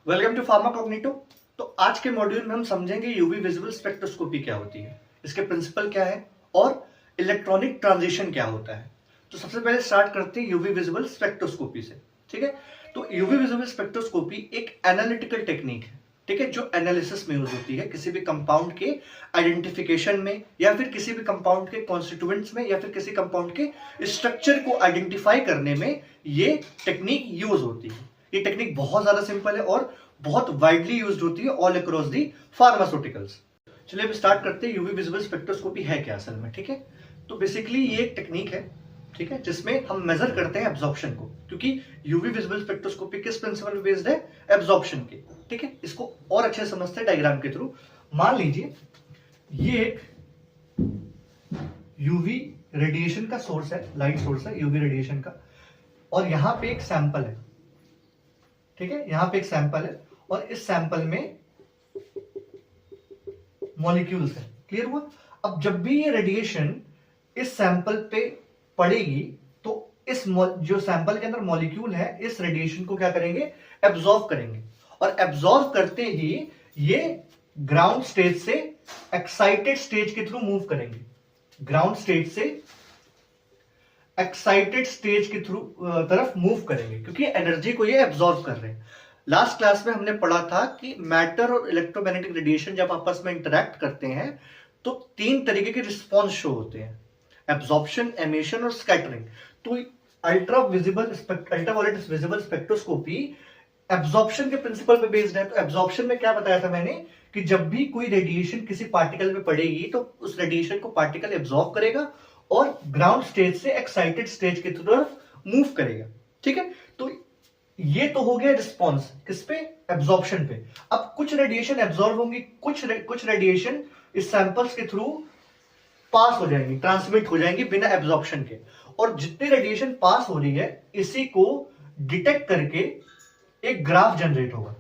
Welcome to फार्माकॉग्निटो। तो आज के मॉड्यूल में हम समझेंगे यूवी विजिबल स्पेक्ट्रोस्कोपी क्या होती है, इसके प्रिंसिपल क्या है और इलेक्ट्रॉनिक ट्रांजिशन क्या होता है। तो सबसे पहले स्टार्ट करते हैं यूवी विजिबल स्पेक्ट्रोस्कोपी से। ठीक है, तो यूवी विजिबल स्पेक्ट्रोस्कोपी एक एनालिटिकल टेक्निक है, ठीक है, जो एनालिसिस में यूज होती है किसी भी कंपाउंड के आइडेंटिफिकेशन में या फिर किसी भी कंपाउंड के कॉन्स्टिट्यूएंट्स में या फिर किसी कंपाउंड के स्ट्रक्चर को आइडेंटिफाई करने में ये टेक्निक यूज होती है। ये टेक्निक बहुत ज्यादा सिंपल है और बहुत वाइडली यूज्ड होती है ऑल अक्रॉस दी फार्मास्यूटिकल्स। चलिए अब स्टार्ट करते हैं यूवी विजिबल स्पेक्ट्रोस्कोपी है क्या असल में। ठीक है, तो बेसिकली ये एक टेक्निक है, ठीक है, जिसमें हम मेजर करते हैं एब्जॉर्प्शन को, क्योंकि यूवी विजिबल स्पेक्ट्रोस्कोपी किस प्रिंसिपल पे बेस्ड है, एब्जॉर्प्शन के। ठीक है, इसको और अच्छे समझते हैं डायग्राम के थ्रू। मान लीजिए ये एक यूवी रेडिएशन का सोर्स है, लाइट सोर्स है यूवी रेडिएशन का, और यहां पे एक सैंपल है। ठीक है, यहां पे एक सैंपल है और इस सैंपल में मॉलिक्यूल्स है। क्लियर हुआ? अब जब भी ये रेडिएशन इस सैंपल पे पड़ेगी तो इस जो सैंपल के अंदर मॉलिक्यूल है इस रेडिएशन को क्या करेंगे, एब्जॉर्ब करेंगे, और एब्जॉर्ब करते ही ये ग्राउंड स्टेज से एक्साइटेड स्टेज के थ्रू मूव करेंगे। ग्राउंड स्टेज से एक्साइटेड स्टेज के थ्रू तरफ मूव करेंगे, क्योंकि एनर्जी को ये एब्जॉर्ब कर रहे हैं। लास्ट क्लास में हमने पढ़ा था कि मैटर और इलेक्ट्रोमैग्नेटिक रेडिएशन जब आपस में इंटरैक्ट करते हैं तो तीन तरीके के रिस्पॉन्स शो होते हैं, एब्जॉर्प्शन, एमिशन और स्कैटरिंग। तो अल्ट्रावायलेट विजिबल स्पेक्ट्रोस्कोपी एब्जॉर्प्शन के प्रिंसिपल पे बेस्ड है। तो एब्जॉर्प्शन में क्या बताया था मैंने कि जब भी कोई रेडिएशन किसी पार्टिकल में पड़ेगी तो उस रेडिएशन को पार्टिकल एब्जॉर्ब करेगा और ग्राउंड स्टेज से एक्साइटेड स्टेज की तरफ मूव करेगा। ठीक है, तो ये तो हो गया रिस्पॉन्स किस पे, एब्जॉर्प्शन पे। अब कुछ रेडिएशन एब्जॉर्ब होंगी, कुछ रेडिएशन इस सैंपल्स के थ्रू पास हो जाएंगी, ट्रांसमिट हो जाएंगी बिना एब्जॉर्प्शन के। और जितनी रेडिएशन पास हो रही है इसी को डिटेक्ट करके एक ग्राफ जनरेट होगा,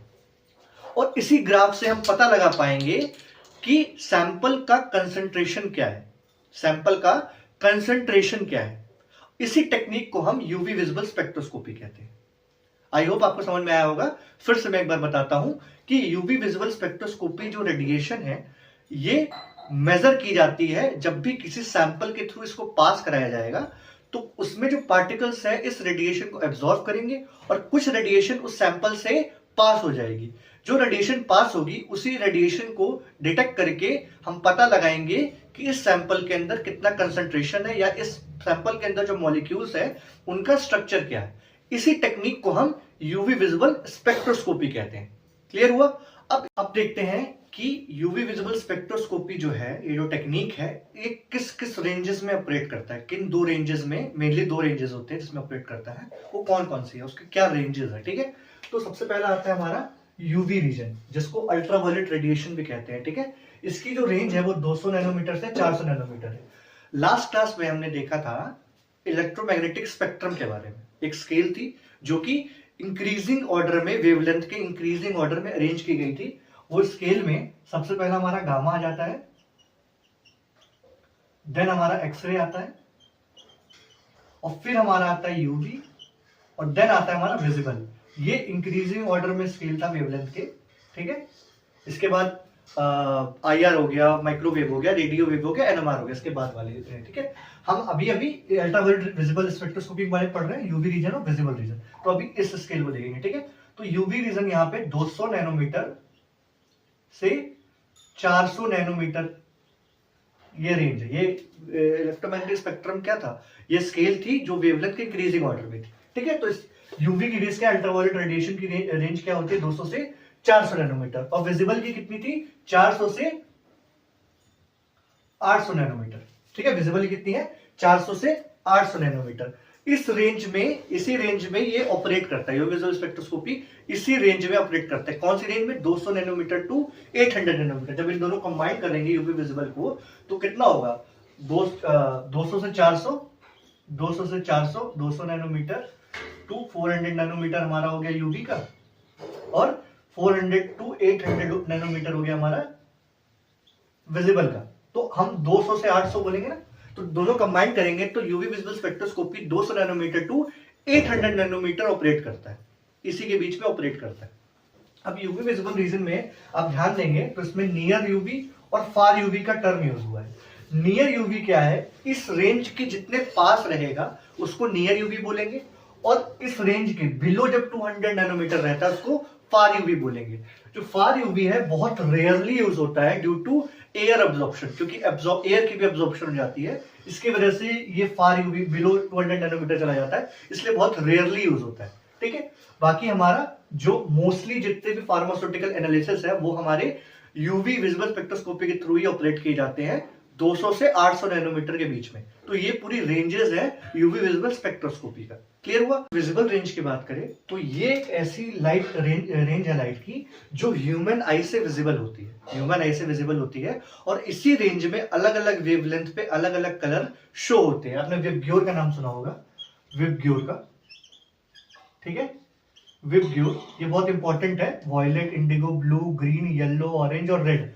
और इसी ग्राफ से हम पता लगा पाएंगे कि सैंपल का कंसंट्रेशन क्या है, सैंपल का कंसंट्रेशन क्या है। इसी टेक्निक को हम यूवी विजिबल स्पेक्ट्रोस्कोपी कहते हैं। आई होप आपको समझ में आया होगा। फिर से मैं एक बार बताता हूं कि यूवी विजिबल स्पेक्ट्रोस्कोपी जो रेडिएशन है ये मेजर की जाती है जब भी किसी सैंपल के थ्रू इसको पास कराया जाएगा तो उसमें जो पार्टिकल्स है इस रेडिएशन को एब्जॉर्ब करेंगे और कुछ रेडिएशन उस सैंपल से पास हो जाएगी। जो रेडिएशन पास होगी उसी रेडिएशन को डिटेक्ट करके हम पता लगाएंगे कि इस सैंपल के अंदर कितना कंसंट्रेशन है या इस सैंपल के अंदर जो मॉलिक्यूल्स है उनका स्ट्रक्चर क्या है। इसी टेक्निक को हम यूवी विजिबल स्पेक्ट्रोस्कोपी कहते हैं। क्लियर हुआ? अब देखते हैं कि यूवी विजिबल स्पेक्ट्रोस्कोपी जो है, ये जो टेक्निक है, ये किस किस रेंजेस में ऑपरेट करता है, किन दो रेंजेस में, मेनली दो रेंजेस होते हैं जिसमें ऑपरेट करता है, वो कौन कौन सी है, उसके क्या रेंजेस है। ठीक है, तो सबसे पहला आता है हमारा यूवी रीजन, जिसको अल्ट्रावायलेट रेडिएशन भी कहते हैं। ठीक है, इसकी जो रेंज है वो 200 नैनोमीटर से 400 नैनोमीटर है। लास्ट क्लास में हमने देखा था इलेक्ट्रोमैग्नेटिक स्पेक्ट्रम के बारे में, एक स्केल थी जो कि इंक्रीजिंग ऑर्डर में, वेवलेंथ के इंक्रीजिंग ऑर्डर में अरेंज की गई थी। वो स्केल में सबसे पहला हमारा गामा आ जाता है, देन हमारा एक्सरे आता है, और फिर हमारा आता है यूवी, और देन आता है हमारा विजिबल। ये इंक्रीजिंग ऑर्डर में स्केल था वेवलेंथ के। ठीक है, इसके बाद IR हो गया, माइक्रोवेव हो गया, रेडियो वेव हो गया, NMR हो गया, इसके बाद वाले। ठीक है, हम अभी अल्ट्रावायलेट विजिबल स्पेक्ट्रोस्कोपी के बारे में पढ़ रहे हैं, यूवी रीजन और विजिबल रीजन। तो अभी इस स्केल को देखेंगे। ठीक है, तो यूवी रीजन यहाँ पे 200 नैनोमीटर से 400 नैनोमीटर ये रेंज है। ये इलेक्ट्रोमैग्नेटिक स्पेक्ट्रम क्या था, ये स्केल थी जो वेवलेंथ के इंक्रीजिंग ऑर्डर में थी। ठीक है, तो इस यूवी की रेंज, अल्ट्रावायलेट रेडिएशन की रेंज क्या होती है, 200 से 400 नैनोमीटर, और विजिबल की कितनी थी, 400 से 800 नैनोमीटर। ठीक है, विजिबल की कितनी है, 400 से 800 नैनोमीटर। इस रेंज में, इसी रेंज में ये ऑपरेट करता है यूवी विजिबल स्पेक्ट्रोस्कोपी, इसी रेंज में ऑपरेट करता है। कौन सी रेंज में, 200 नैनोमीटर टू 800 नैनोमीटर। जब इन दोनों कंबाइन करेंगे यूवी विजिबल को तो कितना होगा, 200 से 400, 200 से 400, 200 नैनोमीटर टू 400 नैनोमीटर हमारा हो गया यूवी का, और 400 टू 800 नैनोमीटर हो गया हमारा विजिबल का। तो हम 200 से 800 बोलेंगे ना, तो दोनों कंबाइन करेंगे तो UV visible spectroscopy 200 nanometre to 800 nanometre operate करता है, इसी के बीच में ऑपरेट करता है। अब यूवी विजिबल रीजन में आप ध्यान देंगे तो इसमें नियर यूवी और फार यूवी का टर्म यूज हुआ है। नियर यूवी क्या है, इस रेंज के जितने पास रहेगा उसको नियर यूवी बोलेंगे, और इस रेंज के बिलो जब 200 नैनोमीटर रहता है उसको फार यूवी बोलेंगे। जो फार यूवी है बहुत रेयरली यूज होता है ड्यू टू एयर अब्जॉर्प्शन, क्योंकि एयर की भी अब्जॉर्प्शन हो जाती है, इसकी वजह से ये फार यूवी बिलो 200 नैनोमीटर चला जाता है, इसलिए बहुत रेयरली यूज होता है। ठीक है, बाकी हमारा जो मोस्टली जितने भी फार्मास्यूटिकल एनालिसिस है वो हमारे यूवी विजिबल स्पेक्ट्रोस्कोपी के थ्रू ही ऑपरेट किए जाते हैं 200 से 800 नैनोमीटर के बीच में। तो ये पूरी रेंजेस है यूवी विजिबल स्पेक्ट्रोस्कोपी का। क्लियर हुआ? विजिबल रेंज की बात करें तो ये एक ऐसी लाइट रेंज है लाइट की जो ह्यूमन आई से विजिबल होती है, ह्यूमन आई से विजिबल होती है, और इसी रेंज में अलग अलग वेवलेंथ पे अलग अलग कलर शो होते हैं। आपने विबग्योर का नाम सुना होगा, विबग्योर का, ठीक है, विबग्योर, ये बहुत इंपॉर्टेंट है, violet, indigo, blue, green, yellow, orange और रेड।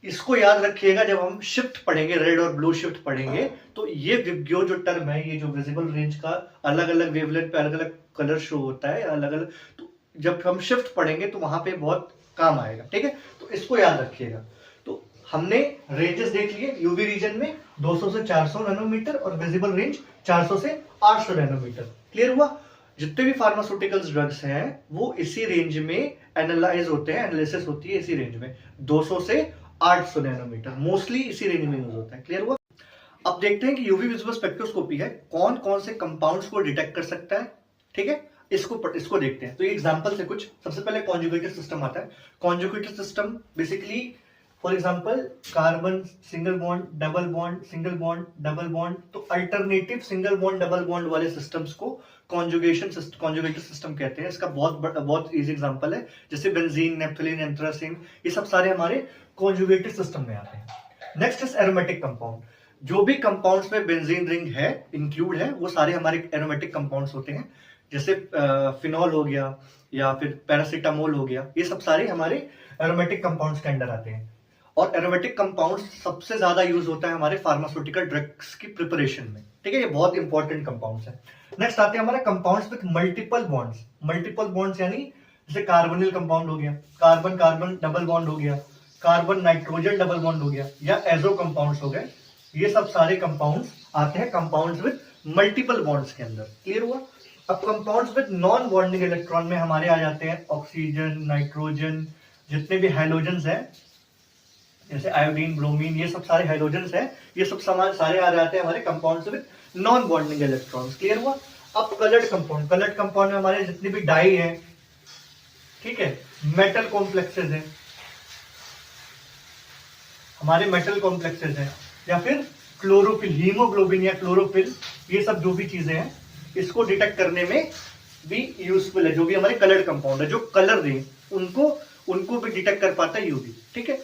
इसको याद रखिएगा जब हम शिफ्ट पढ़ेंगे, रेड और ब्लू शिफ्ट पढ़ेंगे, तो ये विबग्योर जो टर्म है, ये जो विजिबल रेंज का अलग अलग वेवलेंथ पे अलग अलग कलर शो होता है, अलग अलग, तो जब हम शिफ्ट पढ़ेंगे तो वहां पे बहुत काम आएगा। ठीक है, तो इसको याद रखिएगा। तो हमने रेंजेस देख लिए यूवी रीजन में 200 से 400 नैनोमीटर और विजिबल रेंज 400 से 800 नैनोमीटर। क्लियर हुआ? जितने भी फार्मास्यूटिकल्स ड्रग्स हैं वो इसी रेंज में एनालाइज होते हैं, एनालिसिस होती है इसी रेंज में 200 से 800 नैनोमीटर, मोस्टली इसी रेंज में यूज होता है। क्लियर हुआ? अब देखते हैं कि यूवी विजिबल स्पेक्ट्रोस्कोपी है कौन कौन से कंपाउंड्स को डिटेक्ट कर सकता है। ठीक है, इसको देखते हैं। तो ये एग्जांपल से कुछ, सबसे पहले कॉन्जुगेटेड सिस्टम आता है। Conjugated system basically, for example carbon single bond, double bond, single bond, double bond, तो alternative single bond double bond वाले सिस्टम्स को कॉन्जुगेटेड सिस्टम कहते हैं। इसका बहुत इजी एग्जांपल है, जैसे बेंजीन, नेप्थलीन, एंथ्रासीन, ये सब सारे हमारे कॉन्जुगेटेड सिस्टम में आते हैं। Next is aromatic compound. जो भी कंपाउंड्स में बेंजीन रिंग है, इंक्लूड है, वो सारे हमारे एरोमेटिक कंपाउंड्स होते हैं। जैसे फिनॉल हो गया या फिर पैरासीटामोल हो गया, ये सब सारे हमारे एरोमेटिक कंपाउंड्स के अंडर आते हैं। और एरोमेटिक कंपाउंड्स सबसे ज्यादा यूज होता है हमारे फार्मास्यूटिकल ड्रग्स की प्रिपरेशन में। ठीक है, ये बहुत इंपॉर्टेंट कंपाउंड्स है। नेक्स्ट आते हैं हमारे compounds with multiple bonds. Multiple bonds यानी जैसे कार्बोनिल कंपाउंड हो गया, कार्बन कार्बन डबल बॉन्ड हो गया, कार्बन नाइट्रोजन डबल बॉन्ड हो गया, या एजो कंपाउंड्स हो गए। ये सब सारे कंपाउंड्स आते हैं कंपाउंड्स विद मल्टीपल बॉन्ड्स के अंदर। क्लियर हुआ? अब compounds with non bonding electron में हमारे आ जाते हैं ऑक्सीजन, नाइट्रोजन, जितने भी हैलोजेंस हैं जैसे आयोडीन, ब्रोमीन, ये सब सारे हाइड्रोजन्स हैं, ये सब सारे आ जाते हैं हमारे compounds with non bonding electrons. Clear हुआ? अब कलर्ड कंपाउंड, कलर्ड कंपाउंड में हमारे जितने भी डाई हैं, ठीक है, मेटल कॉम्प्लेक्सेस हैं, हमारे मेटल कॉम्प्लेक्सेस हैं, या फिर क्लोरोफिल, हीमोग्लोबिन या क्लोरोफिल, ये सब जो भी चीजें हैं इसको डिटेक्ट करने में भी यूजफुल है। जो भी हमारे कलर्ड कंपाउंड है, जो कलर दें, उनको भी डिटेक्ट कर पाता है यूवी। ठीक है,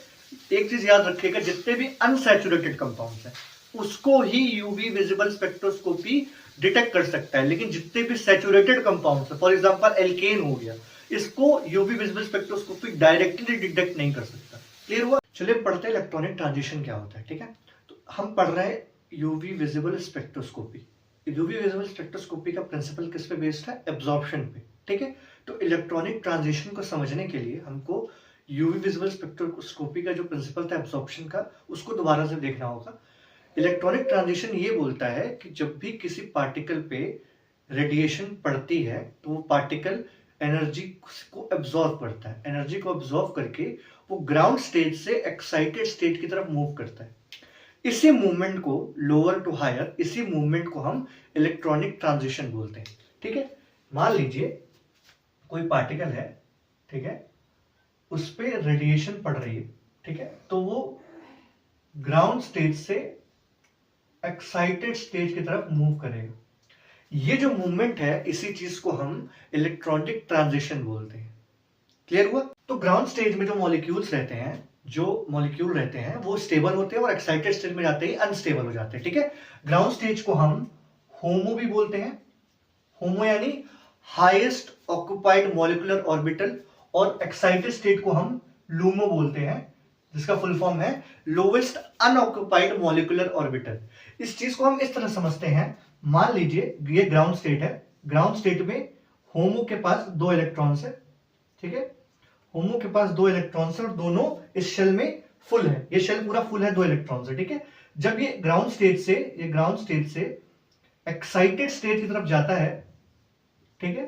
एक चीज याद रखिएगा, जितने भी अनसैचुरेटेड कंपाउंड्स हैं उसको ही यूवी विजिबल स्पेक्ट्रोस्कोपी डिटेक्ट कर सकता है, लेकिन जितने भी सैचुरेटेड कंपाउंड्स हैं, फॉर एग्जांपल एल्केन हो गया, इसको UV visible spectroscopy directly detect नहीं कर सकता। क्लियर हुआ? चलिए पढ़ते हैं इलेक्ट्रॉनिक ट्रांजिशन क्या होता है। ठीक है, तो हम पढ़ रहे हैं UV visible spectroscopy. UV visible spectroscopy का प्रिंसिपल किस पे बेस्ड है? एब्जॉर्प्शन पे। ठीक है, तो इलेक्ट्रॉनिक ट्रांजिशन को समझने के लिए हमको यूवी विजिबल स्पेक्ट्रोस्कोपी का जो प्रिंसिपल था एब्जॉर्प्शन का, उसको दोबारा से देखना होगा। इलेक्ट्रॉनिक ट्रांजिशन ये बोलता है कि जब भी किसी पार्टिकल पे रेडिएशन पड़ती है तो वो पार्टिकल एनर्जी को एब्जॉर्व करता है, एनर्जी को एब्जॉर्व करके वो ग्राउंड स्टेट से एक्साइटेड स्टेट की तरफ मूव करता है। इसी मूवमेंट को, लोअर टू हायर, इसी मूवमेंट को हम इलेक्ट्रॉनिक ट्रांजिशन बोलते हैं। ठीक है, मान लीजिए कोई पार्टिकल है, ठीक है, उस पर रेडिएशन पड़ रही है, ठीक है, तो वो ग्राउंड स्टेज से एक्साइटेड स्टेज की तरफ मूव करेगा। ये जो मूवमेंट है, इसी चीज को हम इलेक्ट्रॉनिक ट्रांजिशन बोलते हैं। क्लियर हुआ? तो ग्राउंड स्टेज में जो मॉलिक्यूल रहते हैं वो स्टेबल होते हैं और एक्साइटेड स्टेज में जाते ही अनस्टेबल हो जाते हैं। ठीक है, ग्राउंड स्टेज को हम होमो भी बोलते हैं। होमो यानी हाईएस्ट ऑक्युपाइड मॉलिक्यूलर ऑर्बिटल, और एक्साइटेड स्टेट को हम लूमो बोलते हैं, जिसका फुल फॉर्म है लोवेस्ट अनऑक्युपाइड मॉलिक्यूलर ऑर्बिटल। इस चीज को हम इस तरह समझते हैं, मान लीजिए ये ग्राउंड स्टेट है, ग्राउंड स्टेट में होमो के पास 2 इलेक्ट्रॉन्स है, ठीक है, होमो के पास 2 इलेक्ट्रॉन्स है और दोनों इस शेल में फुल है, ये शेल पूरा फुल है 2 इलेक्ट्रॉन से, ठीक है। जब ये ग्राउंड स्टेट से एक्साइटेड स्टेट की तरफ जाता है, ठीक है,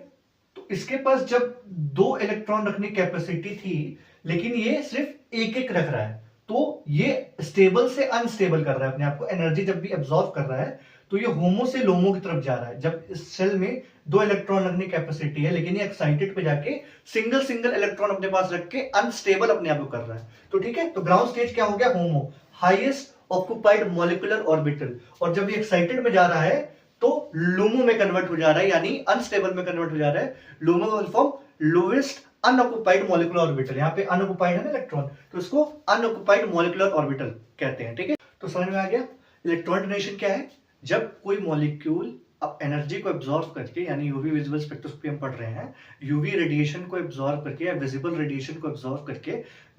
तो इसके पास जब 2 इलेक्ट्रॉन रखने की कैपेसिटी थी, लेकिन ये सिर्फ एक एक रख रहा है, तो ये स्टेबल से अनस्टेबल कर रहा है अपने आप को। एनर्जी जब भी एब्जॉर्ब कर रहा है तो ये होमो से लोमो की तरफ जा रहा है। जब इस सेल में 2 इलेक्ट्रॉन रखने की कैपेसिटी है, लेकिन ये एक्साइटेड पे जाके सिंगल सिंगल इलेक्ट्रॉन अपने पास रख के अनस्टेबल अपने आप को कर रहा है। तो ठीक है, तो ग्राउंड स्टेज क्या हो गया? होमो, हाईएस्ट ऑक्युपाइड मॉलिक्यूलर ऑर्बिटल। और जब ये एक्साइटेड में जा रहा है तो लूमो में कन्वर्ट हो जा रहा है, यानी अनस्टेबल में कन्वर्ट हो जा रहा है। LUMO will form lowest unoccupied molecular orbital. यहाँ पे अनऑक्युपाइड है ना इलेक्ट्रॉन, तो इसको अनऑक्युपाइड मॉलिक्यूलर ऑर्बिटल कहते हैं, ठीक है। तो समझ में आ गया इलेक्ट्रॉन डोनेशन क्या है? जब कोई मॉलिक्यूल अब एनर्जी को एब्जॉर्ब करके, यानी यूवी विजिबल स्पेक्ट्रोस्कोपी हम पढ़ रहे हैं, यूवी रेडिएशन को एब्जॉर्ब करके या विजिबल रेडिएशन को एब्जॉर्ब करके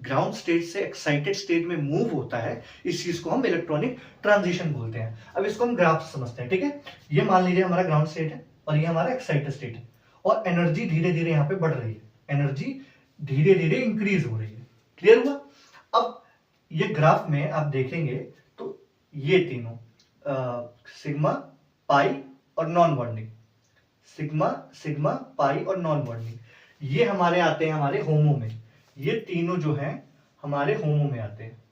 ग्राउंड स्टेट से एक्साइटेड स्टेट में मूव होता है, इस चीज को हम इलेक्ट्रॉनिक ट्रांजिशन बोलते हैं। अब इसको हम ग्राफ से समझते हैं, ठीक है। ये मान लीजिए हमारा ग्राउंड स्टेट है और ये हमारा एक्साइटेड स्टेट है, और एनर्जी धीरे धीरे यहाँ पे बढ़ रही है, एनर्जी धीरे धीरे इंक्रीज हो रही है। क्लियर हुआ? अब ये ग्राफ में आप देखेंगे तो ये तीनों सिग्मा, पाई और नॉन बॉन्डिंग, सिग्मा, सिग्मा, पाई और नॉन बॉन्डिंग, ये हमारे आते हैं हमारे होमो में। ये तीनों जो हैं हमारे होमो में आते हैं।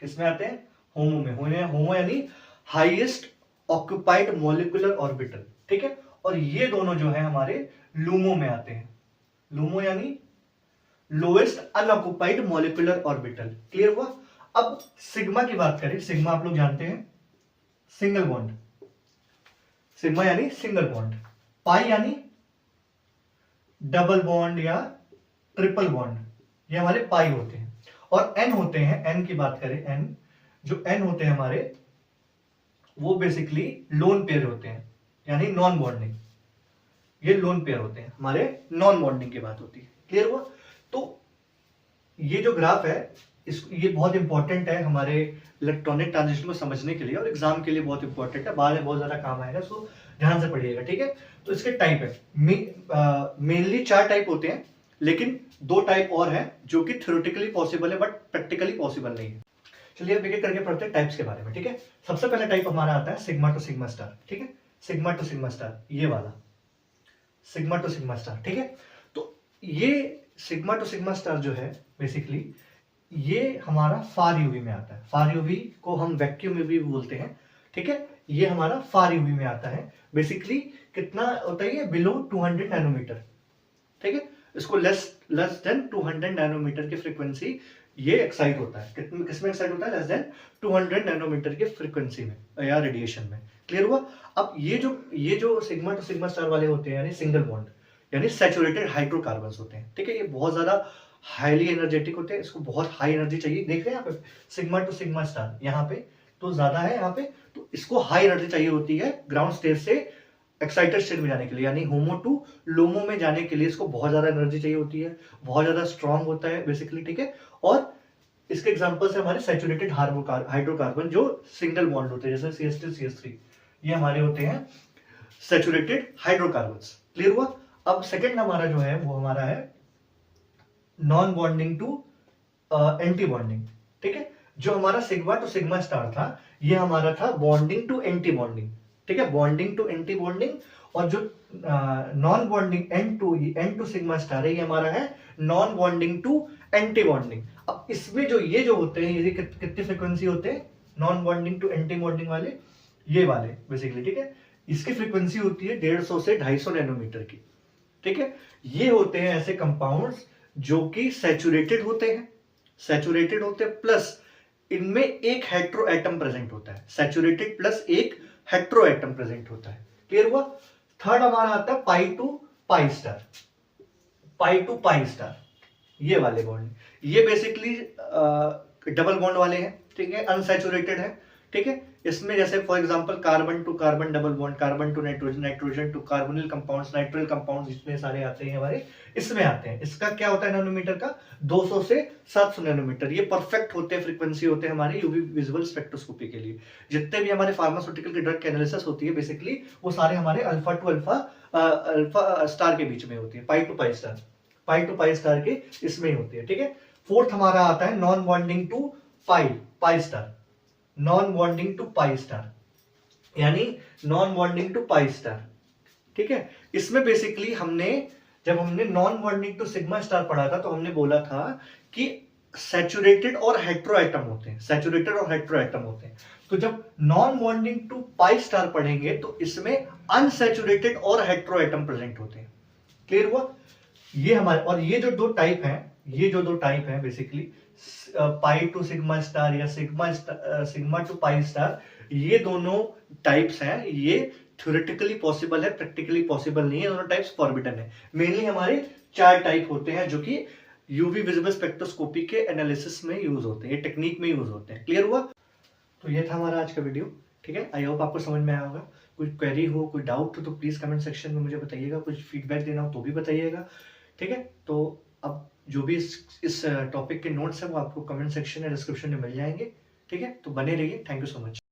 किसमें आते हैं? होमो में। होमो यानी हाईएस्ट ऑक्युपाइड मॉलिक्यूलर ऑर्बिटल, ठीक है। और ये दोनों जो है हमारे लूमो में आते हैं। लूमो यानी lowest unoccupied molecular orbital. Clear हुआ? अब सिग्मा की बात करें, सिग्मा आप लोग जानते हैं सिंगल बॉन्ड, सिग्मा यानी सिंगल बॉन्ड, पाई यानी डबल बॉन्ड या ट्रिपल बॉन्ड, ये हमारे पाई होते हैं। और एन होते हैं, एन की बात करें, एन जो एन होते हैं हमारे, वो बेसिकली लोन पेयर होते हैं, यानी नॉन बॉन्डिंग, ये लोन पेयर होते हैं, हमारे नॉन बॉन्डिंग की बात होती है। क्लियर हुआ? तो ये जो ग्राफ है ये बहुत इंपॉर्टेंट है हमारे इलेक्ट्रॉनिक ट्रांजिशन को समझने के लिए, और एग्जाम के लिए बहुत इंपॉर्टेंट है, बाद में बहुत ज्यादा काम आएगा, सो ध्यान से पढ़िएगा, ठीक है। तो इसके टाइप है, मेनली 4 टाइप होते हैं, लेकिन 2 टाइप और हैं जो कि थ्योरेटिकली पॉसिबल है बट प्रैक्टिकली पॉसिबल नहीं है। चलिए अब एक एक करके पढ़ते हैं टाइप्स के बारे में, ठीक है। सबसे पहला टाइप हमारा आता है सिग्मा टू सिग्मा स्टार, ठीक है। सिग्मा टू सिग्मा स्टार, ये वाला सिग्मा टू सिग्मा स्टार, ठीक है। तो ये सिग्मा टू सिग्मा स्टार जो है बेसिकली ये हमारा फार यूवी में आता है। फार यूवी को हम वैक्यूम यूवी बोलते हैं, ठीक है। ये हमारा फार यूवी में आता है। बेसिकली कितना होता है ये? बिलो 200 नैनोमीटर, ठीक है। इसको लेस देन 200 नैनोमीटर की फ्रीक्वेंसी ये एक्साइट होता है। किसमें एक्साइट होता है? लेस देन 200 नैनोमीटर की फ्रीक्वेंसी में या रेडिएशन में। क्लियर हुआ? अब ये जो सिग्मा टू सिग्मा स्टार वाले होते हैं, यानी सिंगल बॉन्ड, यानी सैचुरेटेड हाइड्रोकार्बन्स होते हैं, ठीक है। ये बहुत ज्यादा हाईली एनर्जेटिक होते हैं, इसको बहुत हाई एनर्जी चाहिए। देख रहे हैं यहाँ पे सिग्मा टू सिग्मा स्टार, यहाँ पे तो ज्यादा है, यहाँ पे तो इसको हाई एनर्जी चाहिए होती है ग्राउंड स्टेट से एक्साइटेड स्टेट में जाने के लिए, यानी होमो टू लोमो में जाने के लिए इसको बहुत ज्यादा एनर्जी चाहिए होती है, बहुत ज्यादा स्ट्रांग होता है बेसिकली, ठीक है। और इसके एग्जांपल्स है हमारे सैचुरेटेड हाइड्रोकार्बन जो सिंगल बॉन्ड होते हैं, जैसे CH2 CH3, ये हमारे होते हैं सैचुरेटेड हाइड्रोकार्बन्स। क्लियर हुआ? अब सेकंड हमारा जो है वो हमारा है non bonding to anti bonding, ठीक है। जो हमारा सिग्मा टू सिग्मा स्टार था, ये हमारा था बॉन्डिंग टू एंटी बॉन्डिंग, ठीक है, बॉन्डिंग टू एंटी बॉन्डिंग। और जो non bonding n to sigma star है, ये हमारा है non bonding to anti bonding. अब इसमें ये जो होते हैं, ये कितनी फ्रीक्वेंसी होते हैं non bonding to anti bonding वाले, ये वाले बेसिकली, ठीक है। इसकी फ्रीक्वेंसी होती है 150 से 250 नैनोमीटर की, ठीक है। ये होते हैं ऐसे कंपाउंड्स जो कि सैचुरेटेड होते हैं, प्लस इनमें एक हेट्रो एटम प्रेजेंट होता है, सैचुरेटेड प्लस एक हेट्रो एटम प्रेजेंट होता है। क्लियर हुआ? थर्ड हमारा आता है पाई टू पाई स्टार, ये वाले बॉन्ड, ये बेसिकली डबल बॉन्ड वाले हैं, ठीक है, अनसैचुरेटेड है, ठीक है। इसमें जैसे for example carbon to carbon double bond, carbon to nitrogen, nitrogen to carbonyl compounds, nitrile compounds, जितने सारे आते हैं हमारे इसमें आते हैं। इसका क्या होता है नैनोमीटर का? 200 से 700 नैनोमीटर। ये परफेक्ट होते हैं, फ्रीक्वेंसी होते हैं हमारी यूवी विजुअल स्पेक्ट्रोस्कोपी के लिए। जितने भी हमारे फार्मास्यूटिकल की ड्रग की एनालिसिस होती है बेसिकली, वो सारे हमारे अल्फा टू अल्फा स्टार के बीच में होती है, pi to pi star. Pi to pi star के इसमें ही होती है, ठीक है। फोर्थ हमारा आता है non bonding to pi star, non bonding to pi star, यानी non bonding to pi star, ठीक है। इसमें बेसिकली जब हमने non bonding to sigma star पढ़ा था तो हमने बोला था कि सैचुरेटेड और हेट्रो एटम होते हैं, सैचुरेटेड और हेट्रो एटम होते हैं। तो जब non bonding to pi star पढ़ेंगे तो इसमें अनसैचुरेटेड और हेट्रो एटम प्रेजेंट होते हैं। क्लियर हुआ? ये हमारे, और ये जो दो टाइप हैं basically pi to sigma star या सिग्मा टू पाई स्टार, ये दोनों टाइप्स हैं, ये थ्योरेटिकली पॉसिबल है, प्रैक्टिकली पॉसिबल नहीं है, दोनों टाइप्स फॉरबिडन है। मेनली हमारे 4 टाइप होते हैं जो कि यूवी विजिबल स्पेक्ट्रोस्कोपी के एनालिसिस में यूज होते हैं, ये टेक्निक में यूज होते हैं। क्लियर हुआ? तो ये था हमारा आज का वीडियो, ठीक है। आई होप आपको समझ में आया होगा। कोई क्वेरी हो, कोई डाउट हो तो प्लीज कमेंट सेक्शन में मुझे बताइएगा, कुछ फीडबैक देना हो तो भी बताइएगा, ठीक है। तो अब जो भी इस टॉपिक के नोट्स है वो आपको कमेंट सेक्शन या डिस्क्रिप्शन में मिल जाएंगे, ठीक है। तो बने रहिए। Thank you so much.